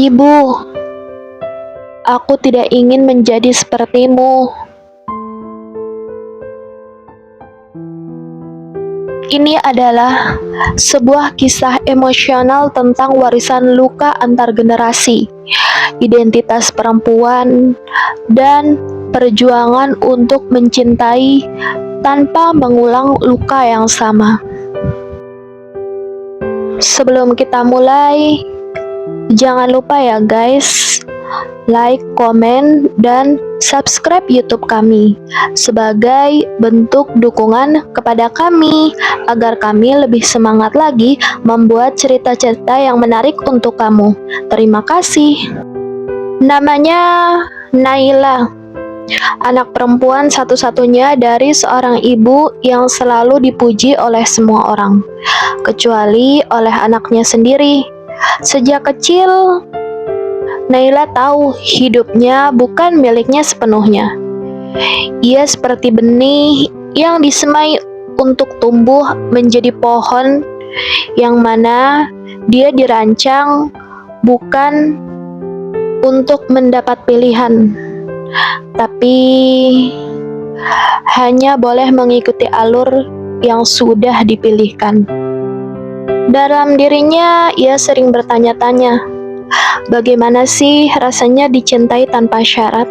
Ibu, aku tidak ingin menjadi sepertimu. Ini adalah sebuah kisah emosional tentang warisan luka antar generasi, identitas perempuan, dan perjuangan untuk mencintai tanpa mengulang luka yang sama. Sebelum kita mulai, jangan lupa ya guys, like, komen, dan subscribe YouTube kami sebagai bentuk dukungan kepada kami agar kami lebih semangat lagi membuat cerita-cerita yang menarik untuk kamu. Terima kasih. Namanya Naila, anak perempuan satu-satunya dari seorang ibu yang selalu dipuji oleh semua orang, kecuali oleh anaknya sendiri. Sejak kecil, Naila tahu hidupnya bukan miliknya sepenuhnya. Ia seperti benih yang disemai untuk tumbuh menjadi pohon yang mana dia dirancang bukan untuk mendapat pilihan, tapi hanya boleh mengikuti alur yang sudah dipilihkan. Dalam dirinya, ia sering bertanya-tanya, bagaimana sih rasanya dicintai tanpa syarat?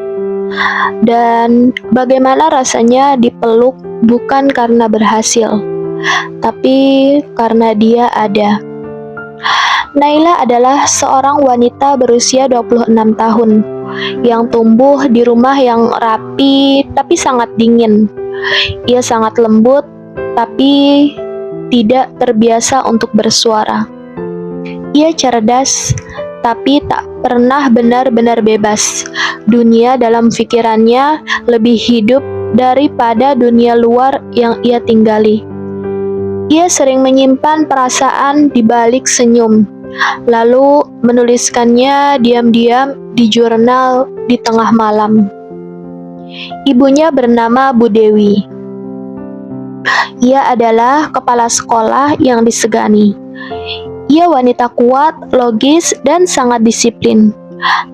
Dan bagaimana rasanya dipeluk bukan karena berhasil, tapi karena dia ada. Naila adalah seorang wanita berusia 26 tahun yang tumbuh di rumah yang rapi tapi sangat dingin. Ia sangat lembut tapi tidak terbiasa untuk bersuara. Ia cerdas tapi tak pernah benar-benar bebas. Dunia dalam pikirannya lebih hidup daripada dunia luar yang ia tinggali. Ia sering menyimpan perasaan di balik senyum, lalu menuliskannya diam-diam di jurnal di tengah malam. Ibunya bernama Bu Dewi. Ia adalah kepala sekolah yang disegani. Ia wanita kuat, logis, dan sangat disiplin.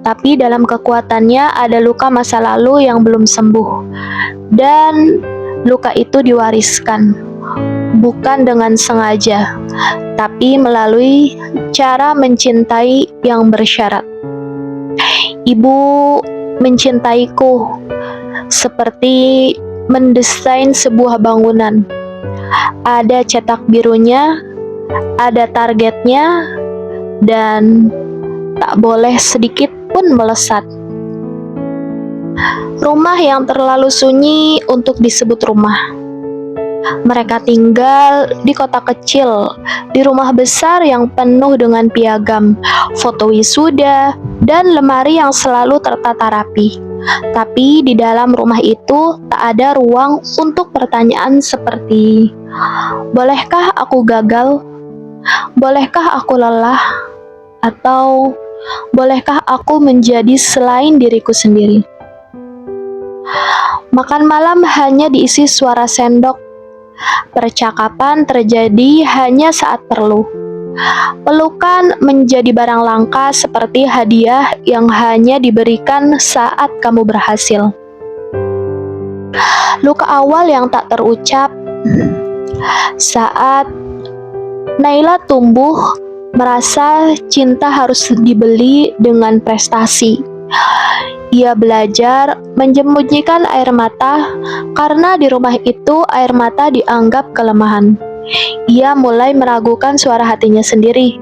Tapi dalam kekuatannya ada luka masa lalu yang belum sembuh. Dan luka itu diwariskan. Bukan dengan sengaja, tapi melalui cara mencintai yang bersyarat. Ibu mencintaiku seperti mendesain sebuah bangunan. Ada cetak birunya, ada targetnya, dan tak boleh sedikit pun melesat. Rumah yang terlalu sunyi untuk disebut rumah. Mereka tinggal di kota kecil, di rumah besar yang penuh dengan piagam, foto wisuda, dan lemari yang selalu tertata rapi. Tapi di dalam rumah itu tak ada ruang untuk pertanyaan seperti, bolehkah aku gagal? Bolehkah aku lelah? Atau bolehkah aku menjadi selain diriku sendiri? Makan malam hanya diisi suara sendok. Percakapan terjadi hanya saat perlu. Pelukan menjadi barang langka seperti hadiah yang hanya diberikan saat kamu berhasil. Luka awal yang tak terucap. Saat Naila tumbuh, merasa cinta harus dibeli dengan prestasi. Ia belajar menyembunyikan air mata karena di rumah itu air mata dianggap kelemahan. Ia mulai meragukan suara hatinya sendiri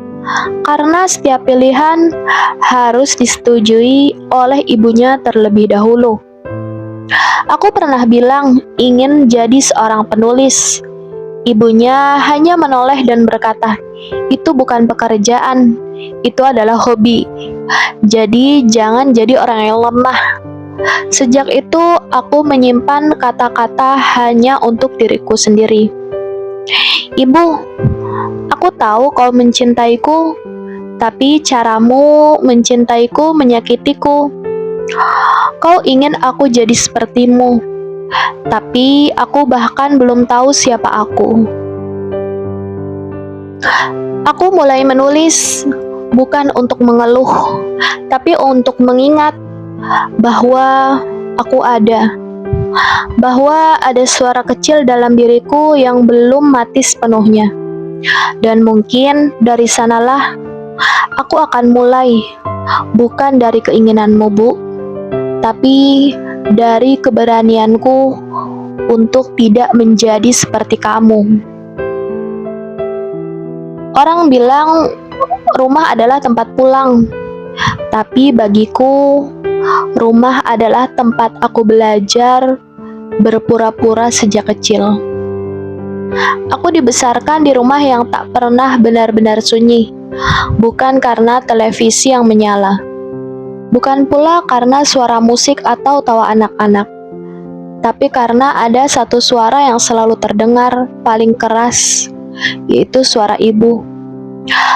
karena setiap pilihan harus disetujui oleh ibunya terlebih dahulu. Aku pernah bilang ingin jadi seorang penulis. Ibunya hanya menoleh dan berkata, itu bukan pekerjaan, itu adalah hobi. Jadi jangan jadi orang yang lemah. Sejak itu aku menyimpan kata-kata hanya untuk diriku sendiri. Ibu, aku tahu kau mencintaiku, tapi caramu mencintaiku menyakitiku. Kau ingin aku jadi sepertimu, tapi aku bahkan belum tahu siapa aku. Aku mulai menulis, bukan untuk mengeluh, tapi untuk mengingat bahwa aku ada. Bahwa ada suara kecil dalam diriku yang belum mati sepenuhnya. Dan mungkin dari sanalah aku akan mulai, bukan dari keinginanmu, Bu, tapi dari keberanianku untuk tidak menjadi seperti kamu. Orang bilang rumah adalah tempat pulang, tapi bagiku rumah adalah tempat aku belajar berpura-pura sejak kecil. Aku dibesarkan di rumah yang tak pernah benar-benar sunyi, bukan karena televisi yang menyala, bukan pula karena suara musik atau tawa anak-anak, tapi karena ada satu suara yang selalu terdengar paling keras, yaitu suara ibu.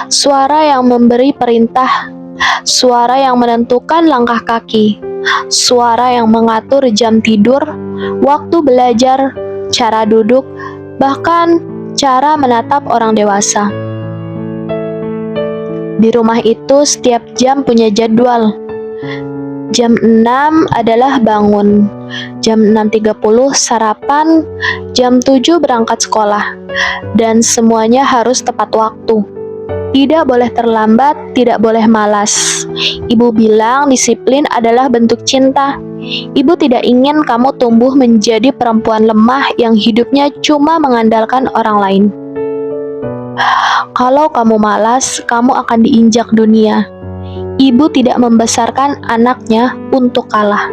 Suara yang memberi perintah, suara yang menentukan langkah kaki, suara yang mengatur jam tidur, waktu belajar, cara duduk, bahkan cara menatap orang dewasa. Di rumah itu setiap jam punya jadwal. Jam 6 adalah bangun, jam 6.30 sarapan, jam 7 berangkat sekolah, dan semuanya harus tepat waktu. Tidak boleh terlambat, tidak boleh malas. Ibu bilang disiplin adalah bentuk cinta. Ibu tidak ingin kamu tumbuh menjadi perempuan lemah yang hidupnya cuma mengandalkan orang lain. Kalau kamu malas, kamu akan diinjak dunia. Ibu tidak membesarkan anaknya untuk kalah.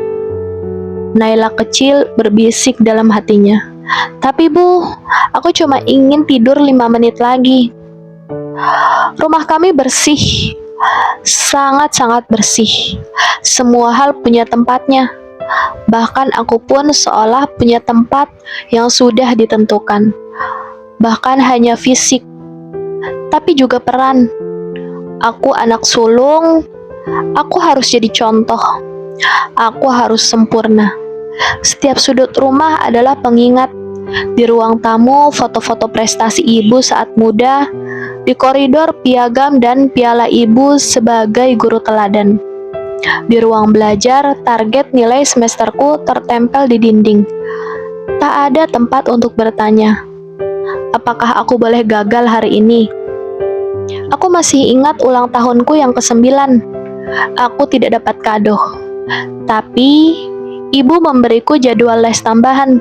Naila kecil berbisik dalam hatinya. Tapi Bu, aku cuma ingin tidur 5 menit lagi. Rumah kami bersih, sangat-sangat bersih. Semua hal punya tempatnya. Bahkan aku pun seolah punya tempat yang sudah ditentukan. Bahkan hanya fisik, tapi juga peran. Aku anak sulung, aku harus jadi contoh. Aku harus sempurna. Setiap sudut rumah adalah pengingat. Di ruang tamu, foto-foto prestasi ibu saat muda. Di koridor, piagam dan piala ibu sebagai guru teladan. Di ruang belajar, target nilai semesterku tertempel di dinding. Tak ada tempat untuk bertanya, apakah aku boleh gagal hari ini? Aku masih ingat ulang tahunku yang ke-9. Aku tidak dapat kado. Tapi, ibu memberiku jadwal les tambahan.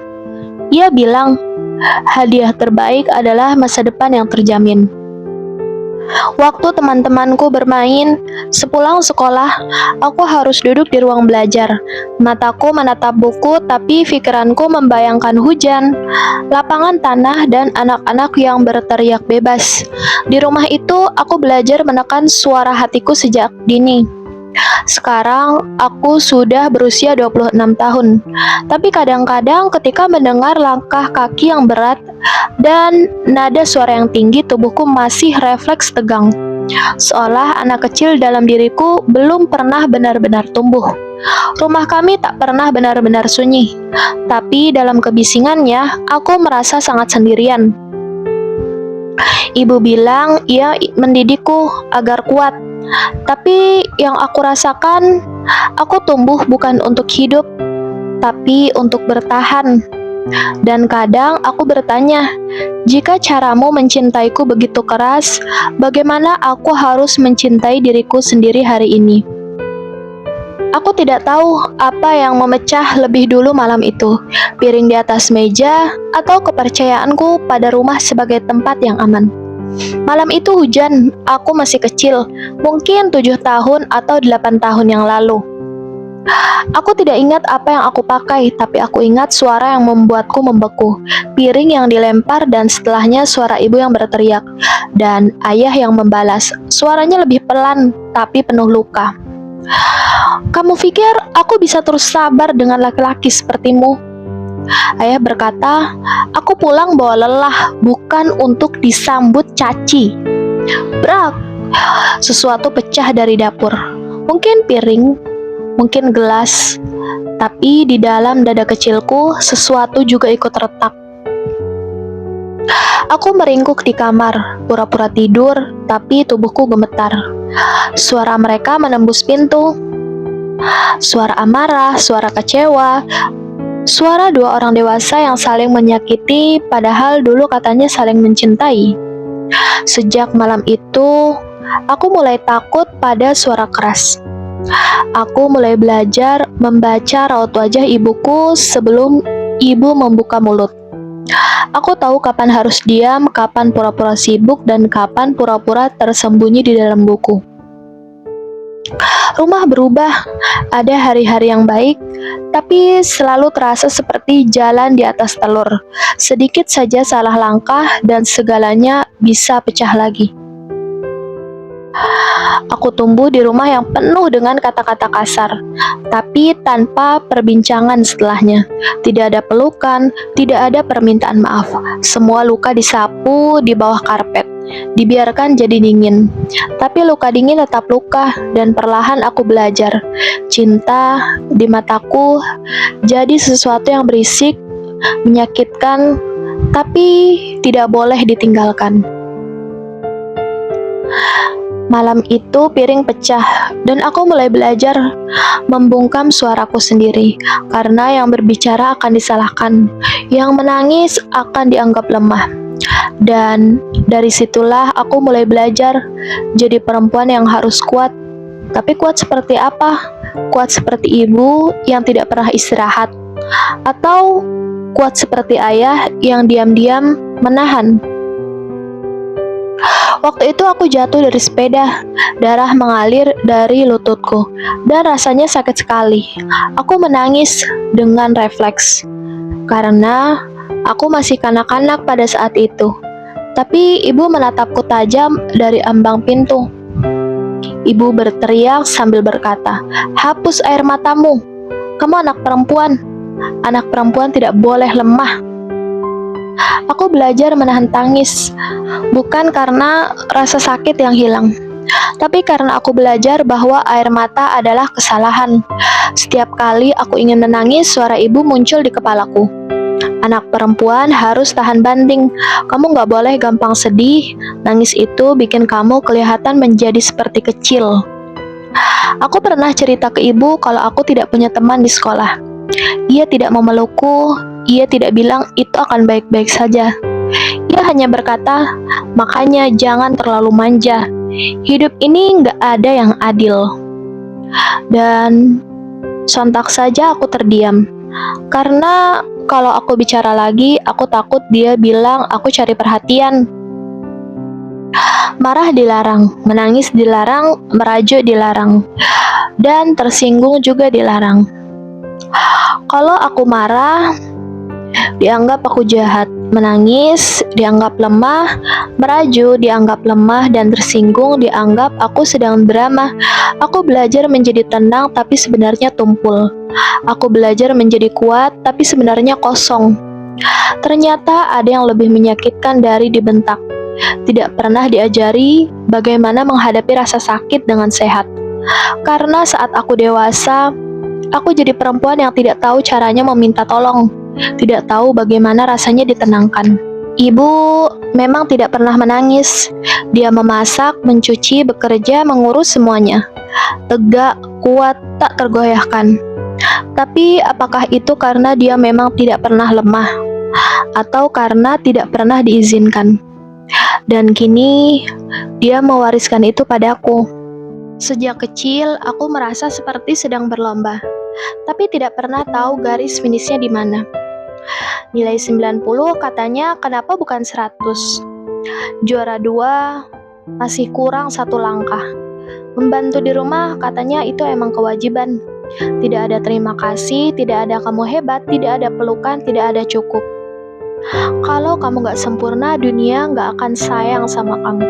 Ia bilang, hadiah terbaik adalah masa depan yang terjamin. Waktu teman-temanku bermain, sepulang sekolah, aku harus duduk di ruang belajar. Mataku menatap buku, tapi pikiranku membayangkan hujan, lapangan tanah, dan anak-anak yang berteriak bebas. Di rumah itu, aku belajar menekan suara hatiku sejak dini. Sekarang, aku sudah berusia 26 tahun. Tapi kadang-kadang ketika mendengar langkah kaki yang berat dan nada suara yang tinggi, tubuhku masih refleks tegang. Seolah anak kecil dalam diriku belum pernah benar-benar tumbuh. Rumah kami tak pernah benar-benar sunyi. Tapi dalam kebisingannya, aku merasa sangat sendirian. Ibu bilang ia mendidikku agar kuat. Tapi yang aku rasakan, aku tumbuh bukan untuk hidup, tapi untuk bertahan. Dan kadang aku bertanya, jika caramu mencintaiku begitu keras, bagaimana aku harus mencintai diriku sendiri hari ini? Aku tidak tahu apa yang memecah lebih dulu malam itu, piring di atas meja, atau kepercayaanku pada rumah sebagai tempat yang aman. Malam itu hujan, aku masih kecil, mungkin 7 tahun atau 8 tahun yang lalu. Aku tidak ingat apa yang aku pakai, tapi aku ingat suara yang membuatku membeku, piring yang dilempar dan setelahnya suara ibu yang berteriak, dan ayah yang membalas, suaranya lebih pelan, tapi penuh luka. Kamu pikir aku bisa terus sabar dengan laki-laki sepertimu? Ayah berkata, aku pulang bawa lelah, bukan untuk disambut caci. Brak! Sesuatu pecah dari dapur. Mungkin piring, mungkin gelas, tapi di dalam dada kecilku, sesuatu juga ikut retak. Aku meringkuk di kamar, pura-pura tidur, tapi tubuhku gemetar. Suara mereka menembus pintu. Suara amarah, suara kecewa, suara dua orang dewasa yang saling menyakiti, padahal dulu katanya saling mencintai. Sejak malam itu, aku mulai takut pada suara keras. Aku mulai belajar membaca raut wajah ibuku sebelum ibu membuka mulut. Aku tahu kapan harus diam, kapan pura-pura sibuk, dan kapan pura-pura tersembunyi di dalam buku. Rumah berubah, ada hari-hari yang baik, tapi selalu terasa seperti jalan di atas telur. Sedikit saja salah langkah dan segalanya bisa pecah lagi. Aku tumbuh di rumah yang penuh dengan kata-kata kasar, tapi tanpa perbincangan setelahnya. Tidak ada pelukan, tidak ada permintaan maaf. Semua luka disapu di bawah karpet, dibiarkan jadi dingin. Tapi luka dingin tetap luka, dan perlahan aku belajar. Cinta di mataku jadi sesuatu yang berisik, menyakitkan, tapi tidak boleh ditinggalkan. Malam itu piring pecah dan aku mulai belajar membungkam suaraku sendiri, karena yang berbicara akan disalahkan, yang menangis akan dianggap lemah. Dan dari situlah aku mulai belajar jadi perempuan yang harus kuat. Tapi kuat seperti apa? Kuat seperti ibu yang tidak pernah istirahat, atau kuat seperti ayah yang diam-diam menahan. Waktu itu aku jatuh dari sepeda, darah mengalir dari lututku, dan rasanya sakit sekali. Aku menangis dengan refleks, karena aku masih kanak-kanak pada saat itu. Tapi ibu menatapku tajam dari ambang pintu. Ibu berteriak sambil berkata, "Hapus air matamu, kamu anak perempuan. Anak perempuan tidak boleh lemah." Aku belajar menahan tangis, bukan karena rasa sakit yang hilang, tapi karena aku belajar bahwa air mata adalah kesalahan. Setiap kali aku ingin menangis, suara ibu muncul di kepalaku. Anak perempuan harus tahan banting. Kamu gak boleh gampang sedih. Nangis itu bikin kamu kelihatan menjadi seperti kecil. Aku pernah cerita ke ibu kalau aku tidak punya teman di sekolah. Ia tidak memelukku. Ia tidak bilang itu akan baik-baik saja. Ia hanya berkata, "Makanya jangan terlalu manja. Hidup ini gak ada yang adil." Dan sontak saja aku terdiam. Karena kalau aku bicara lagi, aku takut dia bilang aku cari perhatian. Marah dilarang, menangis dilarang, merajuk dilarang, dan tersinggung juga dilarang. Kalau aku marah, dianggap aku jahat. Menangis dianggap lemah, merajuk dianggap lemah, dan tersinggung dianggap aku sedang drama. Aku belajar menjadi tenang tapi sebenarnya tumpul. Aku belajar menjadi kuat tapi sebenarnya kosong. Ternyata ada yang lebih menyakitkan dari dibentak. Tidak pernah diajari bagaimana menghadapi rasa sakit dengan sehat. Karena saat aku dewasa, aku jadi perempuan yang tidak tahu caranya meminta tolong, tidak tahu bagaimana rasanya ditenangkan. Ibu memang tidak pernah menangis. Dia memasak, mencuci, bekerja, mengurus semuanya. Tegak, kuat, tak tergoyahkan. Tapi apakah itu karena dia memang tidak pernah lemah? Atau karena tidak pernah diizinkan? Dan kini, dia mewariskan itu padaku. Sejak kecil, aku merasa seperti sedang berlomba, tapi tidak pernah tahu garis finishnya di mana. Nilai 90 katanya kenapa bukan 100? Juara 2 masih kurang 1 langkah. Membantu di rumah katanya itu emang kewajiban. Tidak ada terima kasih, tidak ada kamu hebat, tidak ada pelukan, tidak ada cukup. Kalau kamu gak sempurna, dunia gak akan sayang sama kamu.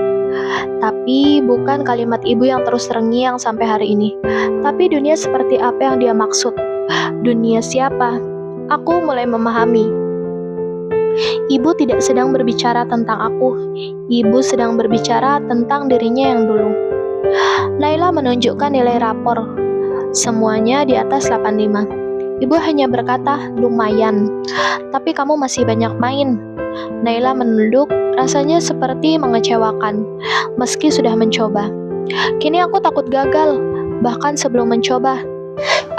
Tapi bukan kalimat ibu yang terus terngiang sampai hari ini. Tapi dunia seperti apa yang dia maksud? Dunia siapa? Aku mulai memahami. Ibu tidak sedang berbicara tentang aku. Ibu sedang berbicara tentang dirinya yang dulu. Naila menunjukkan nilai rapor. Semuanya di atas 85. Ibu hanya berkata, lumayan, tapi kamu masih banyak main. Naila menunduk, rasanya seperti mengecewakan, meski sudah mencoba. Kini aku takut gagal, bahkan sebelum mencoba.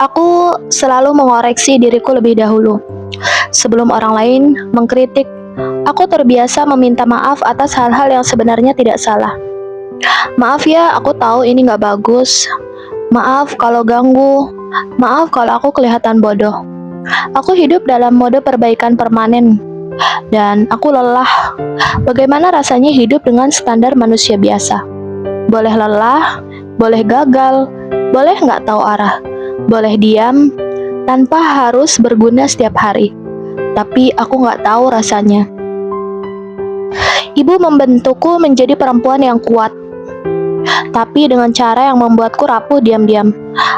Aku selalu mengoreksi diriku lebih dahulu. Sebelum orang lain mengkritik, aku terbiasa meminta maaf atas hal-hal yang sebenarnya tidak salah. Maaf ya, aku tahu ini gak bagus. Maaf kalau ganggu. Maaf kalau aku kelihatan bodoh. Aku hidup dalam mode perbaikan permanen. Dan aku lelah. Bagaimana rasanya hidup dengan standar manusia biasa? Boleh lelah, boleh gagal, boleh nggak tahu arah, boleh diam, tanpa harus berguna setiap hari. Tapi aku nggak tahu rasanya. Ibu membentukku menjadi perempuan yang kuat, tapi dengan cara yang membuatku rapuh diam-diam.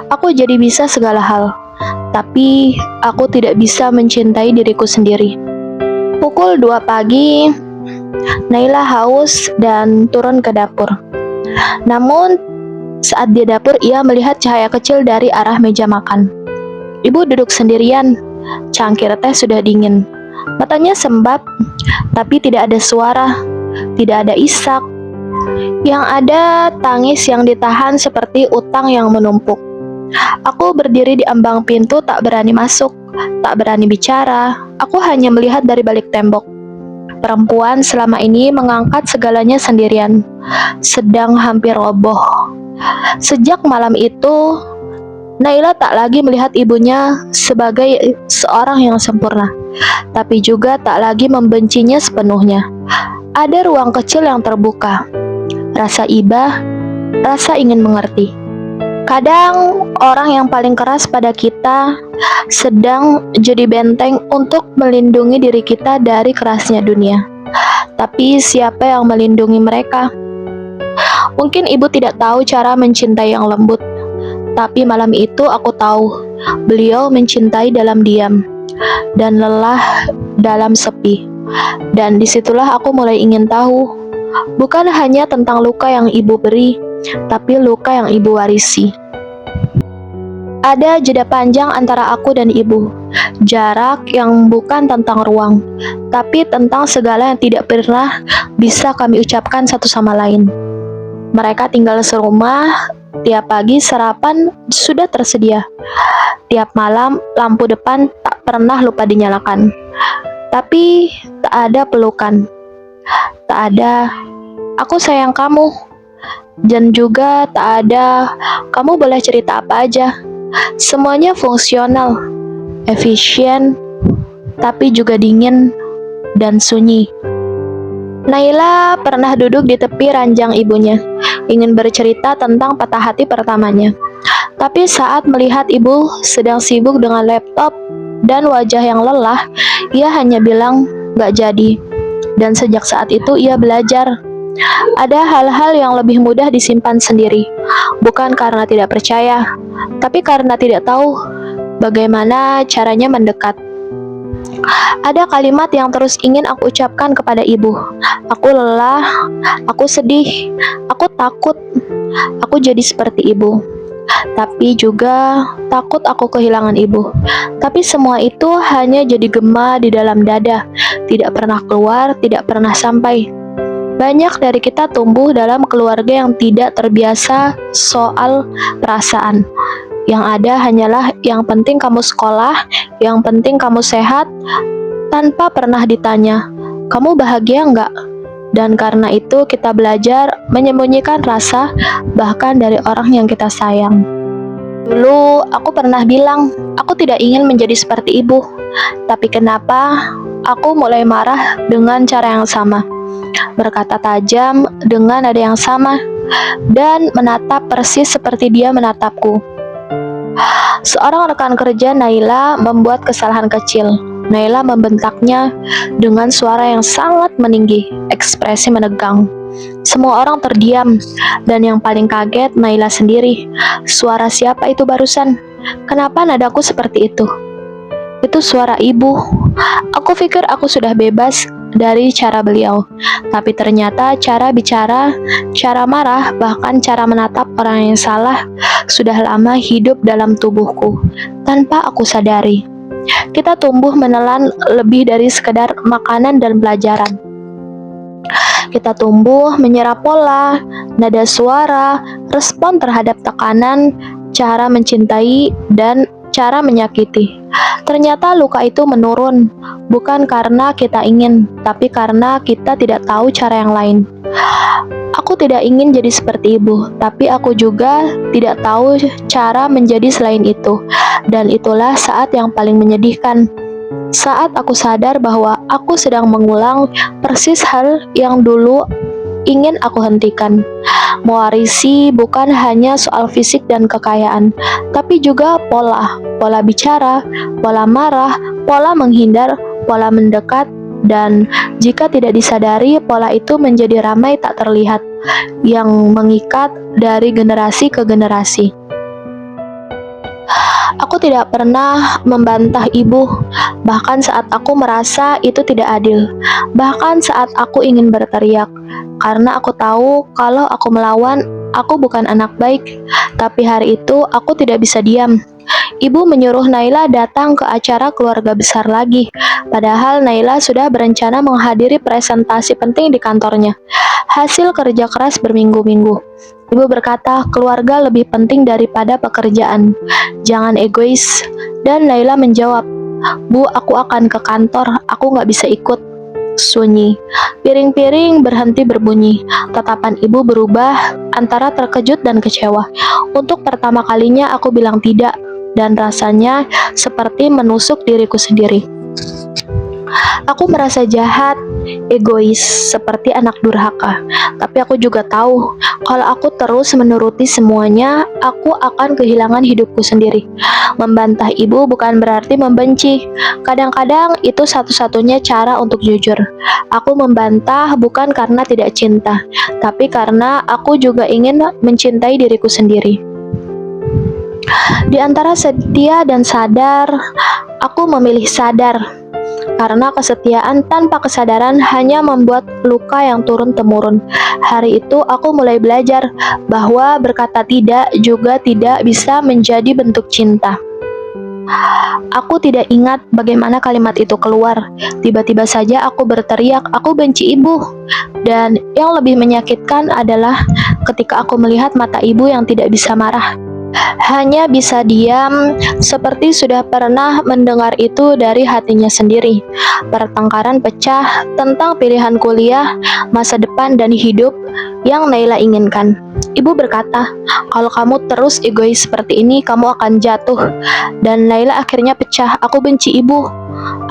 Aku jadi bisa segala hal, tapi aku tidak bisa mencintai diriku sendiri. Pukul 2 pagi, Naila haus dan turun ke dapur. Namun, saat di dapur ia melihat cahaya kecil dari arah meja makan. Ibu duduk sendirian, cangkir teh sudah dingin. Matanya sembab, tapi tidak ada suara, tidak ada isak. Yang ada tangis yang ditahan seperti utang yang menumpuk. Aku berdiri di ambang pintu, tak berani masuk, tak berani bicara. Aku hanya melihat dari balik tembok. Perempuan selama ini mengangkat segalanya sendirian, sedang hampir roboh. Sejak malam itu, Naila tak lagi melihat ibunya sebagai seorang yang sempurna, tapi juga tak lagi membencinya sepenuhnya. Ada ruang kecil yang terbuka, rasa iba, rasa ingin mengerti. Kadang orang yang paling keras pada kita sedang jadi benteng untuk melindungi diri kita dari kerasnya dunia. Tapi siapa yang melindungi mereka? Mungkin ibu tidak tahu cara mencintai yang lembut, tapi malam itu aku tahu beliau mencintai dalam diam dan lelah dalam sepi. Dan disitulah aku mulai ingin tahu, bukan hanya tentang luka yang ibu beri, tapi luka yang ibu warisi. Ada jeda panjang antara aku dan ibu, jarak yang bukan tentang ruang, tapi tentang segala yang tidak pernah bisa kami ucapkan satu sama lain. Mereka tinggal serumah, tiap pagi sarapan sudah tersedia. Tiap malam lampu depan tak pernah lupa dinyalakan. Tapi tak ada pelukan, tak ada "aku sayang kamu", dan juga tak ada "kamu boleh cerita apa aja". Semuanya fungsional, efisien, tapi juga dingin dan sunyi. Naila pernah duduk di tepi ranjang ibunya, ingin bercerita tentang patah hati pertamanya. Tapi saat melihat ibu sedang sibuk dengan laptop dan wajah yang lelah, ia hanya bilang, "Gak jadi". Dan sejak saat itu ia belajar. Ada hal-hal yang lebih mudah disimpan sendiri, bukan karena tidak percaya, tapi karena tidak tahu bagaimana caranya mendekat. Ada kalimat yang terus ingin aku ucapkan kepada ibu. Aku lelah, aku sedih, aku takut, aku jadi seperti ibu. Tapi juga takut aku kehilangan ibu. Tapi semua itu hanya jadi gema di dalam dada, tidak pernah keluar, tidak pernah sampai. Banyak dari kita tumbuh dalam keluarga yang tidak terbiasa soal perasaan. Yang ada hanyalah yang penting kamu sekolah, yang penting kamu sehat, tanpa pernah ditanya, "Kamu bahagia nggak?" Dan karena itu kita belajar menyembunyikan rasa bahkan dari orang yang kita sayang. Dulu aku pernah bilang, aku tidak ingin menjadi seperti ibu. Tapi kenapa aku mulai marah dengan cara yang sama? Berkata tajam dengan nada yang sama, dan menatap persis seperti dia menatapku. Seorang rekan kerja Naila membuat kesalahan kecil. Naila membentaknya dengan suara yang sangat meninggi, ekspresi menegang. Semua orang terdiam, dan yang paling kaget Naila sendiri. Suara siapa itu barusan? Kenapa nadaku seperti itu? Itu suara ibu. Aku pikir aku sudah bebas, dari cara beliau. Tapi ternyata cara bicara, cara marah, bahkan cara menatap orang yang salah sudah lama hidup dalam tubuhku tanpa aku sadari. Kita tumbuh menelan lebih dari sekedar makanan dan pelajaran. Kita tumbuh menyerap pola, nada suara, respon terhadap tekanan, cara mencintai, dan cara menyakiti. Ternyata luka itu menurun, bukan karena kita ingin, tapi karena kita tidak tahu cara yang lain. Aku tidak ingin jadi seperti ibu, tapi aku juga tidak tahu cara menjadi selain itu. Dan itulah saat yang paling menyedihkan. Saat aku sadar bahwa aku sedang mengulang persis hal yang dulu ingin aku hentikan. Mewarisi bukan hanya soal fisik dan kekayaan, tapi juga pola bicara, pola marah, pola menghindar, pola mendekat, dan jika tidak disadari, pola itu menjadi ramai tak terlihat, yang mengikat dari generasi ke generasi. Aku tidak pernah membantah ibu, bahkan saat aku merasa itu tidak adil, bahkan saat aku ingin berteriak, karena aku tahu kalau aku melawan, aku bukan anak baik. Tapi hari itu aku tidak bisa diam. Ibu menyuruh Naila datang ke acara keluarga besar lagi, padahal Naila sudah berencana menghadiri presentasi penting di kantornya. Hasil kerja keras berminggu-minggu. Ibu berkata, keluarga lebih penting daripada pekerjaan. Jangan egois. Dan Naila menjawab, Bu, aku akan ke kantor, aku nggak bisa ikut. Sunyi. Piring-piring berhenti berbunyi. Tatapan ibu berubah antara terkejut dan kecewa. Untuk pertama kalinya aku bilang tidak, dan rasanya seperti menusuk diriku sendiri. Aku merasa jahat, egois, seperti anak durhaka. Tapi aku juga tahu, kalau aku terus menuruti semuanya, aku akan kehilangan hidupku sendiri. Membantah ibu bukan berarti membenci. Kadang-kadang itu satu-satunya cara untuk jujur. Aku membantah bukan karena tidak cinta, tapi karena aku juga ingin mencintai diriku sendiri. Di antara setia dan sadar, aku memilih sadar. Karena kesetiaan tanpa kesadaran hanya membuat luka yang turun-temurun. Hari itu aku mulai belajar bahwa berkata tidak juga tidak bisa menjadi bentuk cinta. Aku tidak ingat bagaimana kalimat itu keluar. Tiba-tiba saja aku berteriak, aku benci ibu. Dan yang lebih menyakitkan adalah ketika aku melihat mata ibu yang tidak bisa marah. Hanya bisa diam, seperti sudah pernah mendengar itu dari hatinya sendiri. Pertengkaran pecah tentang pilihan kuliah, masa depan, dan hidup yang Naila inginkan. Ibu berkata, kalau kamu terus egois seperti ini, kamu akan jatuh. Dan Naila akhirnya pecah, aku benci ibu.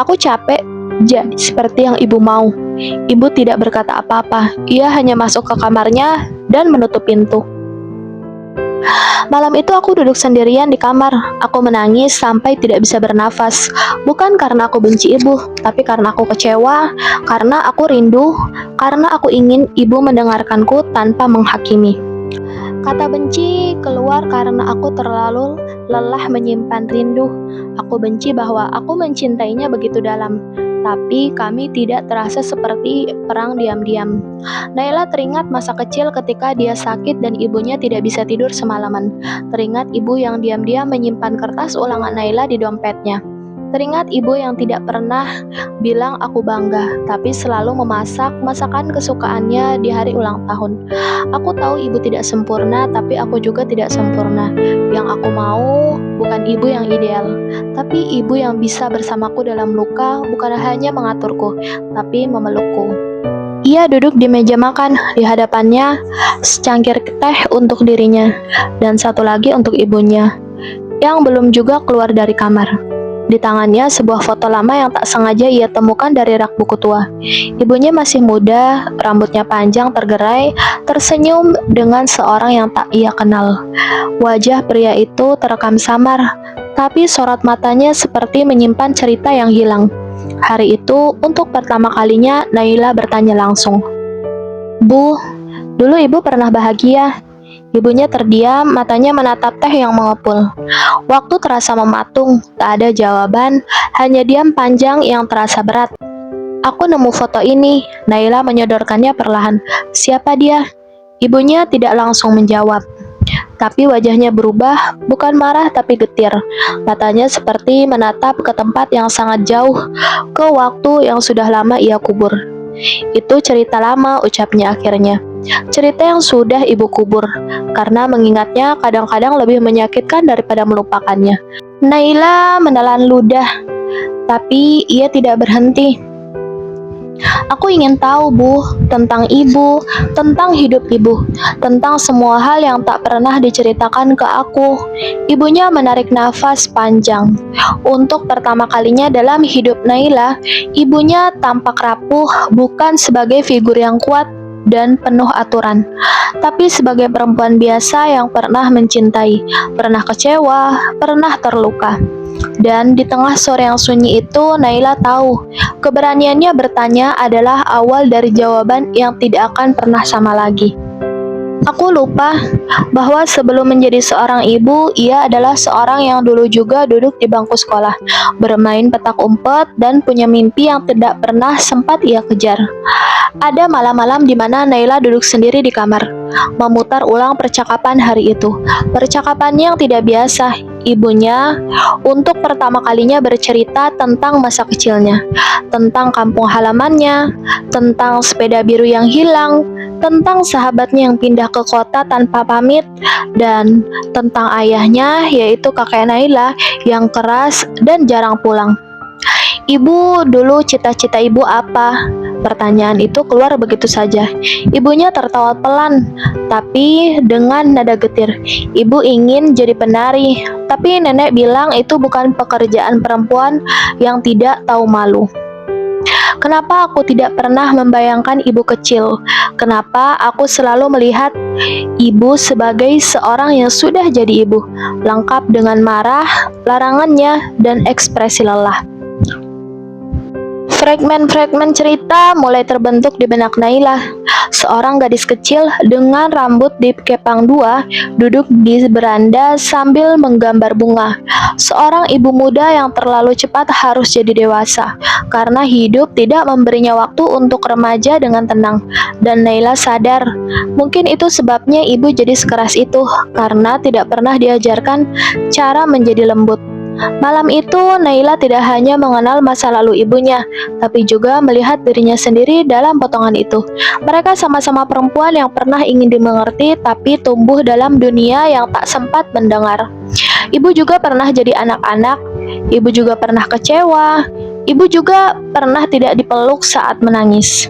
Aku capek jadi seperti yang ibu mau. Ibu tidak berkata apa-apa, ia hanya masuk ke kamarnya dan menutup pintu. Malam itu aku duduk sendirian di kamar. Aku menangis sampai tidak bisa bernafas. Bukan karena aku benci ibu, tapi karena aku kecewa, karena aku rindu, karena aku ingin ibu mendengarkanku tanpa menghakimi. Kata benci keluar karena aku terlalu lelah menyimpan rindu. Aku benci bahwa aku mencintainya begitu dalam, tapi kami tidak terasa seperti perang diam-diam. Naila teringat masa kecil ketika dia sakit dan ibunya tidak bisa tidur semalaman. Teringat ibu yang diam-diam menyimpan kertas ulangan Naila di dompetnya. Teringat ibu yang tidak pernah bilang aku bangga, tapi selalu memasak masakan kesukaannya di hari ulang tahun. Aku tahu ibu tidak sempurna, tapi aku juga tidak sempurna. Yang aku mau bukan ibu yang ideal, tapi ibu yang bisa bersamaku dalam luka, bukan hanya mengaturku, tapi memelukku. Ia duduk di meja makan, di hadapannya secangkir teh untuk dirinya, dan satu lagi untuk ibunya, yang belum juga keluar dari kamar. Di tangannya sebuah foto lama yang tak sengaja ia temukan dari rak buku tua. Ibunya masih muda, rambutnya panjang tergerai, tersenyum dengan seorang yang tak ia kenal. Wajah pria itu terekam samar, tapi sorot matanya seperti menyimpan cerita yang hilang. Hari itu, untuk pertama kalinya, Naila bertanya langsung, "Bu, dulu ibu pernah bahagia?" Ibunya terdiam, matanya menatap teh yang mengepul. Waktu terasa mematung, tak ada jawaban, hanya diam panjang yang terasa berat. Aku nemu foto ini. Naila menyodorkannya perlahan. Siapa dia? Ibunya tidak langsung menjawab. Tapi wajahnya berubah, bukan marah tapi getir. Matanya seperti menatap ke tempat yang sangat jauh, ke waktu yang sudah lama ia kubur. Itu cerita lama, ucapnya akhirnya. Cerita yang sudah ibu kubur, karena mengingatnya kadang-kadang lebih menyakitkan daripada melupakannya. Naila menelan ludah, tapi ia tidak berhenti. Aku ingin tahu, Bu, tentang ibu, tentang hidup ibu, tentang semua hal yang tak pernah diceritakan ke aku. Ibunya menarik nafas panjang. Untuk pertama kalinya dalam hidup Naila, ibunya tampak rapuh bukan sebagai figur yang kuat dan penuh aturan, tapi sebagai perempuan biasa yang pernah mencintai, pernah kecewa, pernah terluka. Dan di tengah sore yang sunyi itu, Naila tahu, keberaniannya bertanya adalah awal dari jawaban yang tidak akan pernah sama lagi. Aku lupa bahwa sebelum menjadi seorang ibu, ia adalah seorang yang dulu juga duduk di bangku sekolah, bermain petak umpet, dan punya mimpi yang tidak pernah sempat ia kejar. Ada malam-malam di mana Naila duduk sendiri di kamar, memutar ulang percakapan hari itu. Percakapannya yang tidak biasa. Ibunya untuk pertama kalinya bercerita tentang masa kecilnya, tentang kampung halamannya, tentang sepeda biru yang hilang, tentang sahabatnya yang pindah ke kota tanpa pamit, dan tentang ayahnya, yaitu kakek Naila, yang keras dan jarang pulang. Ibu, dulu cita-cita ibu apa? Pertanyaan itu keluar begitu saja. Ibunya tertawa pelan, tapi dengan nada getir. Ibu ingin jadi penari, tapi nenek bilang itu bukan pekerjaan perempuan yang tidak tahu malu. Kenapa aku tidak pernah membayangkan ibu kecil? Kenapa aku selalu melihat ibu sebagai seorang yang sudah jadi ibu, lengkap dengan marah, larangannya, dan ekspresi lelah? Fragmen-fragmen cerita mulai terbentuk di benak Naila. Seorang gadis kecil dengan rambut dikepang dua duduk di beranda sambil menggambar bunga. Seorang ibu muda yang terlalu cepat harus jadi dewasa karena hidup tidak memberinya waktu untuk remaja dengan tenang. Dan Naila sadar, mungkin itu sebabnya ibu jadi sekeras itu karena tidak pernah diajarkan cara menjadi lembut. Malam itu, Naila tidak hanya mengenal masa lalu ibunya, tapi juga melihat dirinya sendiri dalam potongan itu. Mereka sama-sama perempuan yang pernah ingin dimengerti, tapi tumbuh dalam dunia yang tak sempat mendengar. Ibu juga pernah jadi anak-anak, ibu juga pernah kecewa, ibu juga pernah tidak dipeluk saat menangis.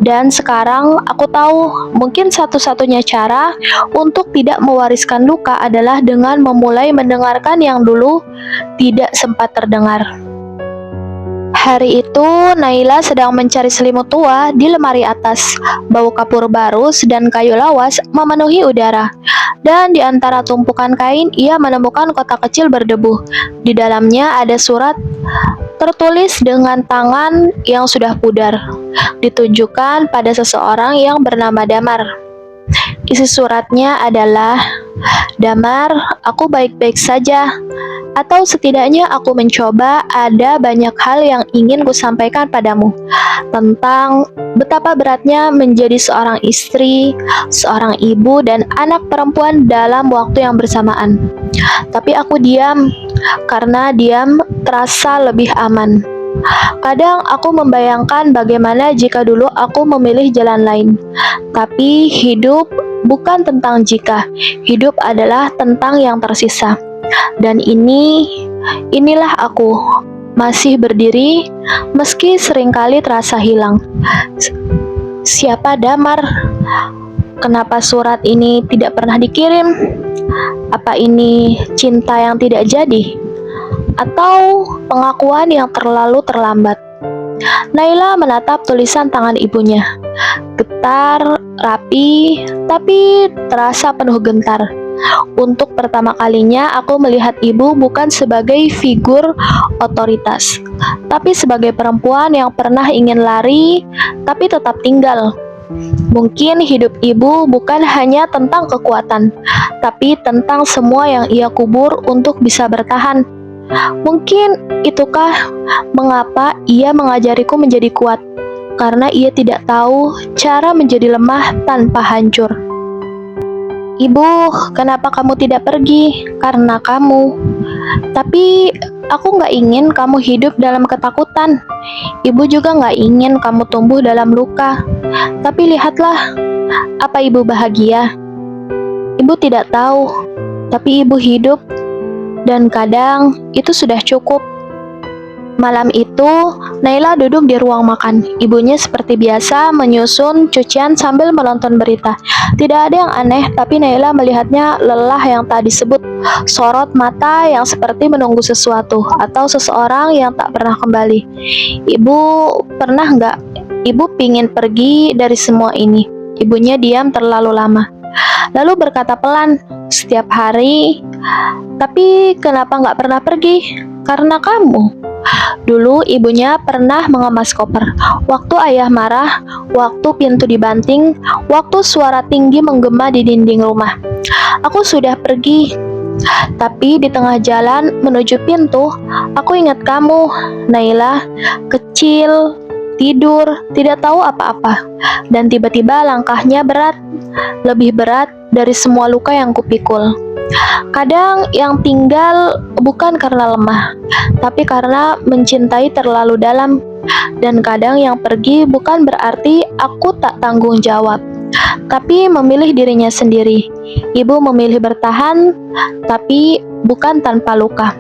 Dan sekarang aku tahu, mungkin satu-satunya cara untuk tidak mewariskan luka adalah dengan memulai mendengarkan yang dulu tidak sempat terdengar. Hari itu, Naila sedang mencari selimut tua di lemari atas. Bau kapur barus dan kayu lawas memenuhi udara. Dan di antara tumpukan kain, ia menemukan kotak kecil berdebu. Di dalamnya ada surat tertulis dengan tangan yang sudah pudar, ditujukan pada seseorang yang bernama Damar. Isi suratnya adalah, "Damar, aku baik-baik saja. Atau setidaknya aku mencoba, ada banyak hal yang ingin kusampaikan padamu tentang betapa beratnya menjadi seorang istri, seorang ibu, dan anak perempuan dalam waktu yang bersamaan. Tapi aku diam, karena diam terasa lebih aman. Kadang aku membayangkan bagaimana jika dulu aku memilih jalan lain. Tapi hidup bukan tentang jika, hidup adalah tentang yang tersisa. Dan inilah aku, masih berdiri, meski seringkali terasa hilang." Siapa Damar? Kenapa surat ini tidak pernah dikirim? Apa ini cinta yang tidak jadi? Atau pengakuan yang terlalu terlambat? Naila menatap tulisan tangan ibunya. Getar, rapi, tapi terasa penuh gentar. Untuk pertama kalinya aku melihat ibu bukan sebagai figur otoritas, tapi sebagai perempuan yang pernah ingin lari, tapi tetap tinggal. Mungkin hidup ibu bukan hanya tentang kekuatan, tapi tentang semua yang ia kubur untuk bisa bertahan. Mungkin itukah mengapa ia mengajariku menjadi kuat, karena ia tidak tahu cara menjadi lemah tanpa hancur. Ibu, kenapa kamu tidak pergi? Karena kamu. Tapi aku nggak ingin kamu hidup dalam ketakutan. Ibu juga nggak ingin kamu tumbuh dalam luka. Tapi lihatlah, apa ibu bahagia? Ibu tidak tahu, tapi ibu hidup, dan kadang itu sudah cukup. Malam itu, Naila duduk di ruang makan. Ibunya seperti biasa menyusun cucian sambil menonton berita. Tidak ada yang aneh, tapi Naila melihatnya lelah yang tak disebut, sorot mata yang seperti menunggu sesuatu, atau seseorang yang tak pernah kembali. Ibu, pernah nggak? Ibu pingin pergi dari semua ini. Ibunya diam terlalu lama. Lalu berkata pelan, setiap hari, tapi kenapa nggak pernah pergi? Karena kamu. Dulu ibunya pernah mengemas koper. Waktu ayah marah, waktu pintu dibanting, waktu suara tinggi menggema di dinding rumah. Aku sudah pergi, tapi di tengah jalan menuju pintu, aku ingat kamu, Naila, kecil, tidur, tidak tahu apa-apa. Dan tiba-tiba langkahnya berat, lebih berat dari semua luka yang kupikul. Kadang yang tinggal bukan karena lemah, tapi karena mencintai terlalu dalam. Dan kadang yang pergi bukan berarti aku tak tanggung jawab, tapi memilih dirinya sendiri. Ibu memilih bertahan, tapi bukan tanpa luka.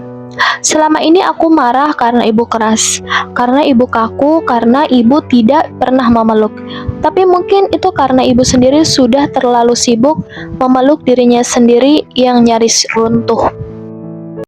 Selama ini aku marah karena ibu keras, karena ibu kaku, karena ibu tidak pernah memeluk. Tapi mungkin itu karena ibu sendiri sudah terlalu sibuk memeluk dirinya sendiri yang nyaris runtuh.